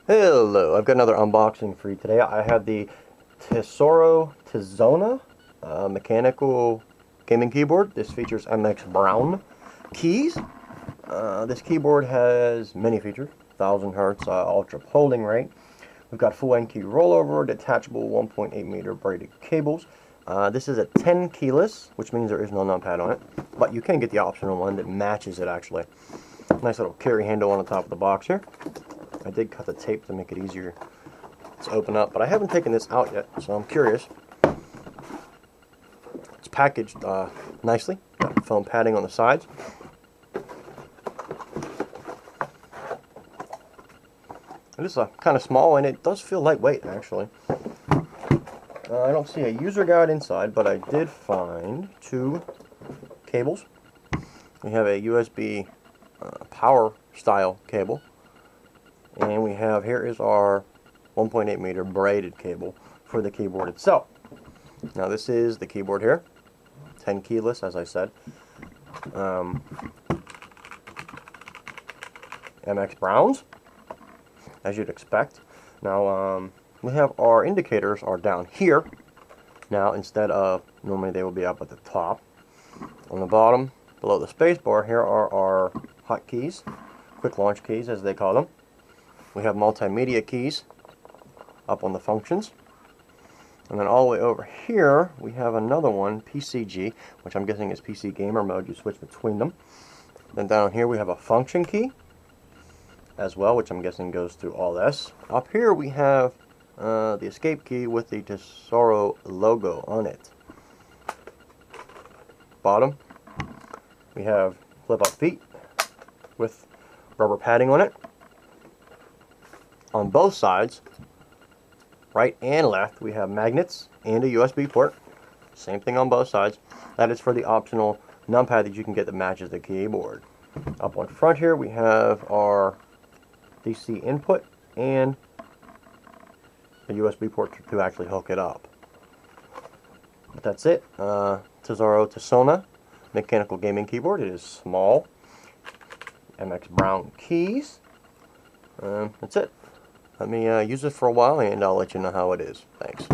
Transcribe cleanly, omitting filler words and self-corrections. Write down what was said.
Hello, I've got another unboxing for you today. I have the Tesoro Tizona mechanical gaming keyboard. This features MX Brown keys. This keyboard has many features. 1000 hertz ultra holding rate. We've got full N key rollover, detachable 1.8 meter braided cables. This is a 10 keyless, which means there is no numpad on it, but you can get the optional one that matches it actually. Nice little carry handle on the top of the box here. I did cut the tape to make it easier to open up, but I haven't taken this out yet, so I'm curious. It's packaged nicely. Got foam padding on the sides. It is kind of small, and it does feel lightweight, actually. I don't see a user guide inside, but I did find two cables. We have a USB power style cable. And we have, here is our 1.8 meter braided cable for the keyboard itself. Now this is the keyboard here, 10 keyless as I said. MX Browns, as you'd expect. Now we have our indicators are down here. Now instead of, normally they will be up at the top. On the bottom, below the space bar, here are our hotkeys, quick launch keys as they call them. We have multimedia keys up on the functions. And then all the way over here, we have another one, PCG, which I'm guessing is PC Gamer mode. You switch between them. Then down here we have a function key as well, which I'm guessing goes through all this. Up here we have the escape key with the Tesoro logo on it. Bottom, we have flip-up feet with rubber padding on it. On both sides, right and left, we have magnets and a USB port. Same thing on both sides. That is for the optional numpad that you can get that matches the keyboard. Up on front here, we have our DC input and a USB port to actually hook it up. But that's it. Tesoro Tizona mechanical gaming keyboard. It is small. MX Brown keys. That's it. Let me use it for a while and I'll let you know how it is. Thanks.